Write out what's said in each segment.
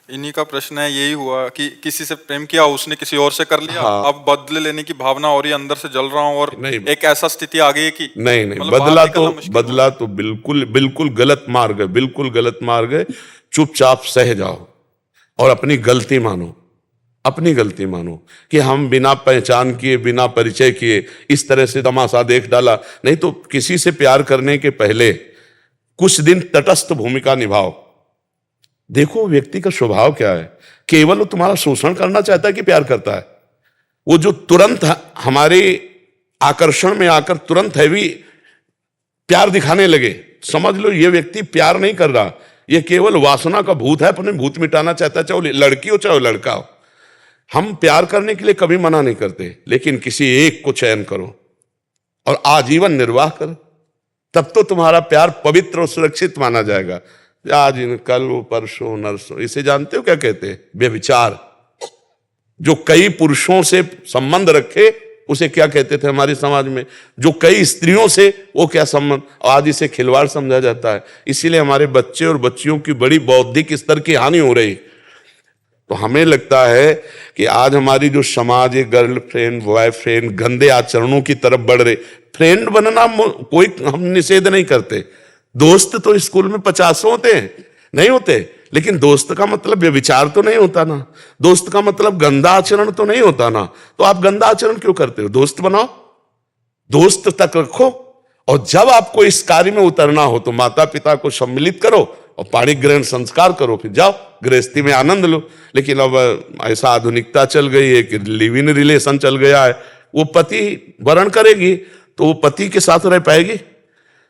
इन्हीं का प्रश्न है, यही हुआ कि किसी से प्रेम किया, उसने किसी और से कर लिया, हाँ। अब बदले लेने की भावना और ही अंदर से जल रहा हूँ, और नहीं एक ऐसा स्थिति आ गई है कि नहीं नहीं, मतलब बाहर निकलना मुश्किल हो रहा बदला तो बिल्कुल बिल्कुल गलत मार्ग है, बिल्कुल गलत मार्ग है। चुपचाप सह जाओ और अपनी गलती मानो, अपनी गलती मानो कि हम बिना पहचान किए, बिना परिचय किए इस तरह से तमाशा देख डाला। नहीं तो किसी से प्यार करने के पहले कुछ दिन तटस्थ भूमिका निभाओ, देखो व्यक्ति का स्वभाव क्या है। केवल वो तुम्हारा शोषण करना चाहता है कि प्यार करता है? वो जो तुरंत हमारे आकर्षण में आकर तुरंत हैवी प्यार दिखाने लगे, समझ लो ये व्यक्ति प्यार नहीं कर रहा, ये केवल वासना का भूत है, अपने भूत मिटाना चाहता है, चाहे लड़की हो चाहे लड़का हो। हम प्यार करने के लिए कभी मना नहीं करते, लेकिन किसी एक को चयन करो और आजीवन निर्वाह करो, तब तो तुम्हारा प्यार पवित्र और सुरक्षित माना जाएगा। आज कल परसों नरसों, इसे जानते हो क्या कहते हैं? व्यभिचार। जो कई पुरुषों से संबंध रखे उसे क्या कहते थे हमारे समाज में? जो कई स्त्रियों से, वो क्या संबंध? आज इसे खिलवाड़ समझा जाता है। इसीलिए हमारे बच्चे और बच्चियों की बड़ी बौद्धिक स्तर की हानि हो रही। तो हमें लगता है कि आज हमारी जो समाज है, गर्लफ्रेंड बॉयफ्रेंड गंदे आचरणों की तरफ बढ़ रहे। फ्रेंड बनना कोई हम निषेध नहीं करते, दोस्त तो स्कूल में 50 होते हैं, नहीं होते, लेकिन दोस्त का मतलब व्यभिचार तो नहीं होता ना, दोस्त का मतलब गंदा आचरण तो नहीं होता ना। तो आप गंदा आचरण क्यों करते हो? दोस्त बनाओ, दोस्त तक रखो, और जब आपको इस कार्य में उतरना हो तो माता पिता को सम्मिलित करो और पाणी ग्रहण संस्कार करो, फिर जाओ गृहस्थी में आनंद लो। लेकिन अब ऐसा आधुनिकता चल गई है कि लिव इन रिलेशन चल गया है। वो पति वरण करेगी तो वो पति के साथ रह पाएगी,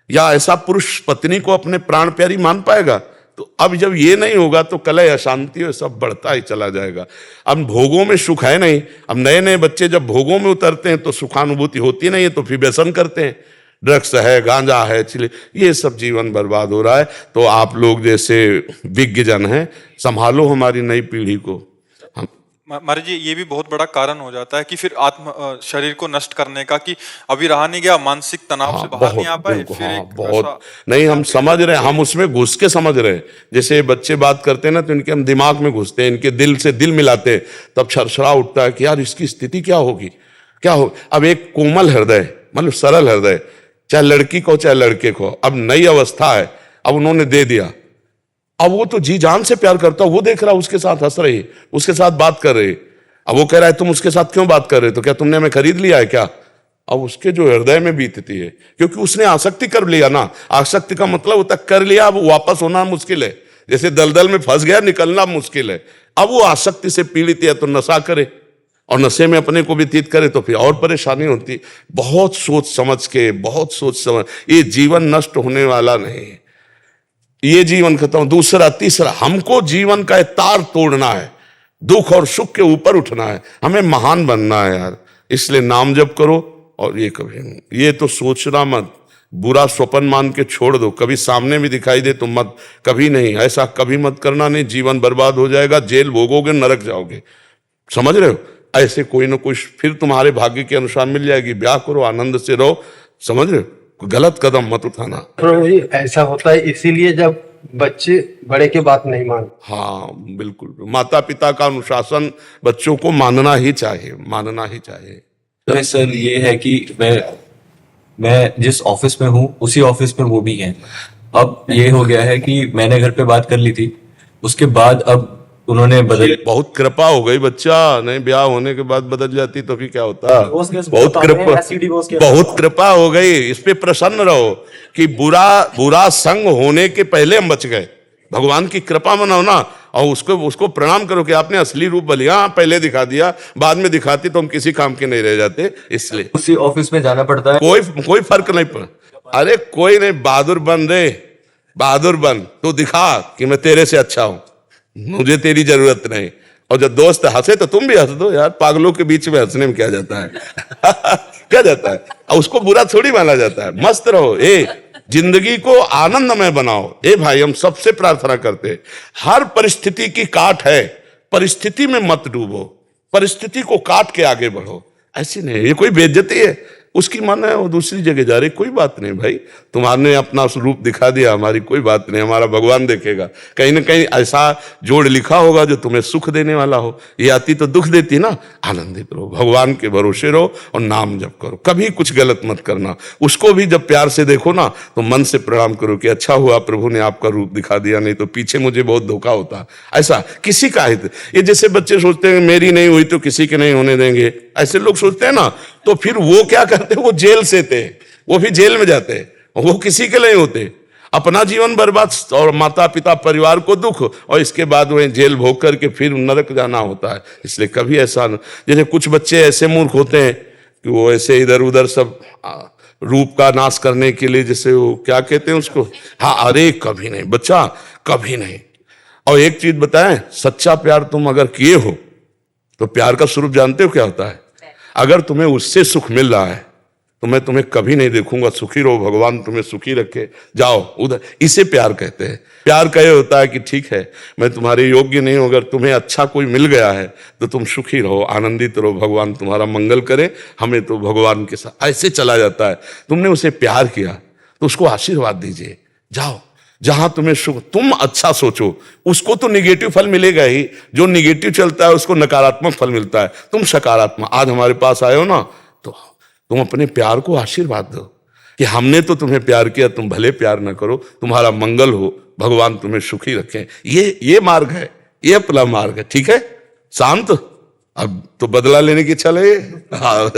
या ऐसा पुरुष पत्नी को अपने प्राण प्यारी मान पाएगा? तो अब जब ये नहीं होगा तो कलह अशांति और सब बढ़ता ही चला जाएगा। अब भोगों में सुख है नहीं। अब नए नए बच्चे जब भोगों में उतरते हैं तो सुखानुभूति होती नहीं है, तो फिर व्यसन करते हैं, ड्रग्स है, गांजा है, चिले, ये सब जीवन बर्बाद हो रहा है। तो आप लोग जैसे विज्ञजन हैं, संभालो हमारी नई पीढ़ी को। महाराज जी, ये भी बहुत बड़ा कारण हो जाता है कि फिर शरीर को नष्ट करने का, कि अभी रहा नहीं गया, मानसिक तनाव से बाहर नहीं आ पाए, फिर एक बहुत नहीं, हम समझ रहे हैं, हम उसमें घुस के समझ रहे हैं। जैसे बच्चे बात करते हैं ना, तो इनके हम दिमाग में घुसते हैं, इनके दिल से दिल मिलाते हैं, तब छरछरा उठता है कि यार इसकी स्थिति क्या होगी, क्या हो। अब एक कोमल हृदय, मतलब सरल हृदय, चाहे लड़की को चाहे लड़के को, अब नई अवस्था है, अब उन्होंने दे दिया, अब वो तो जी जान से प्यार करता, वो देख रहा उसके साथ हंस रही, उसके साथ बात कर रही, अब वो कह रहा है तुम उसके साथ क्यों बात कर रहे, तो क्या तुमने हमें खरीद लिया है क्या? अब उसके जो हृदय में बीतती है, क्योंकि उसने आसक्ति कर लिया ना। आसक्ति का मतलब होता कर लिया, अब वापस होना मुश्किल है, जैसे दलदल में फंस गया, निकलना मुश्किल है। अब वो आसक्ति से पीड़ित है, तो नशा करे और नशे में अपने को व्यतीत करे तो फिर और परेशानी होती। बहुत सोच समझ के, बहुत सोच समझ, ये जीवन नष्ट होने वाला नहीं है, ये जीवन खत्म। दूसरा तीसरा, हमको जीवन का तार तोड़ना है, दुख और सुख के ऊपर उठना है, हमें महान बनना है यार। इसलिए नाम जप करो, और ये कभी नहीं, ये तो सोचना मत, बुरा स्वप्न मान के छोड़ दो, कभी सामने भी दिखाई दे तो मत, कभी नहीं, ऐसा कभी मत करना, नहीं जीवन बर्बाद हो जाएगा, जेल भोगोगे, नरक जाओगे, समझ रहे हो? ऐसे कोई ना कोई फिर तुम्हारे भाग्य के अनुसार मिल जाएगी। ब्याह करो, आनंद से रहो, समझ रहे हो? गलत कदम मत उठाना। ऐसा होता है इसीलिए जब बच्चे बड़े की बात नहीं मानते। हाँ बिल्कुल, माता पिता का अनुशासन बच्चों को मानना ही चाहिए, मानना ही चाहिए। तो सर ये है कि मैं जिस ऑफिस में हूँ उसी ऑफिस में वो भी हैं। अब ये हो गया है कि मैंने घर पे बात कर ली थी, उसके बाद अब उन्होंने बदल, बहुत कृपा हो गई बच्चा, नहीं ब्याह होने के बाद बदल जाती तो फिर क्या होता? बहुत कृपा हो गई। इस पे प्रसन्न रहो कि बुरा संग होने के पहले हम बच गए। भगवान की कृपा मनाओ ना, और उसको प्रणाम करो कि आपने असली रूप बलिया पहले दिखा दिया, बाद में दिखाती तो हम किसी काम के नहीं रह जाते। इसलिए उसी ऑफिस में जाना पड़ता है। कोई फर्क नहीं पड़ा। अरे कोई नहीं, बहादुर बन रे, बहादुर बन, तो दिखा कि मैं तेरे से अच्छा हूं, मुझे तेरी जरूरत नहीं। और जब दोस्त हंसे तो तुम भी हंस दो यार, पागलों के बीच में हंसने में क्या जाता है? क्या जाता है? और उसको बुरा थोड़ी माना जाता है। मस्त रहो, जिंदगी को आनंदमय बनाओ। भाई हम सबसे प्रार्थना करते हैं, हर परिस्थिति की काट है, परिस्थिति में मत डूबो, परिस्थिति को काट के आगे बढ़ो। ऐसी नहीं, ये कोई बेइज्जती है? उसकी मन है वो दूसरी जगह जा रही, कोई बात नहीं भाई, तुम्हारे अपना रूप दिखा दिया, हमारी कोई बात नहीं, हमारा भगवान देखेगा। कहीं ना कहीं ऐसा जोड़ लिखा होगा जो तुम्हें सुख देने वाला हो, ये आती तो दुख देती ना। आनंदित रहो, भगवान के भरोसे रहो और नाम जप करो, कभी कुछ गलत मत करना। उसको भी जब प्यार से देखो ना तो मन से प्रणाम करो कि अच्छा हुआ प्रभु ने आपका रूप दिखा दिया, नहीं तो पीछे मुझे बहुत धोखा होता। ऐसा किसी का हित, ये जैसे बच्चे सोचते हैं मेरी नहीं हुई तो किसी के नहीं होने देंगे, ऐसे लोग सोचते हैं ना, तो फिर वो क्या करते, वो जेल से थे, वो भी जेल में जाते, वो किसी के नहीं होते, अपना जीवन बर्बाद और माता पिता परिवार को दुख, और इसके बाद वह जेल भोग करके फिर नरक जाना होता है। इसलिए कभी ऐसा न, जैसे कुछ बच्चे ऐसे मूर्ख होते हैं कि वो ऐसे इधर उधर सब रूप का नाश करने के लिए, जैसे वो क्या कहते हैं उसको, हाँ, अरे कभी नहीं बच्चा, कभी नहीं। और एक चीज बताएं, सच्चा प्यार तुम अगर किए हो तो प्यार का स्वरूप जानते हो क्या होता है? अगर तुम्हें उससे सुख मिल रहा है तो मैं तुम्हें कभी नहीं देखूंगा, सुखी रहो, भगवान तुम्हें सुखी रखे, जाओ उधर, इसे प्यार कहते हैं। प्यार कहे होता है कि ठीक है मैं तुम्हारे योग्य नहीं हूं, अगर तुम्हें अच्छा कोई मिल गया है तो तुम सुखी रहो, आनंदित रहो, भगवान तुम्हारा मंगल करे, हमें तो भगवान के साथ ऐसे चला जाता है। तुमने उसे प्यार किया तो उसको आशीर्वाद दीजिए, जाओ जहां तुम्हें सुख, तुम अच्छा सोचो, उसको तो निगेटिव फल मिलेगा ही, जो निगेटिव चलता है उसको नकारात्मक फल मिलता है। तुम सकारात्मक, आज हमारे पास आए हो ना, तो तुम अपने प्यार को आशीर्वाद दो कि हमने तो तुम्हें प्यार किया, तुम भले प्यार ना करो, तुम्हारा मंगल हो, भगवान तुम्हें सुखी रखें। ये मार्ग है, ये अपना मार्ग है, ठीक है। शांत, अब तो बदला लेने की इच्छा लगे। हाँ।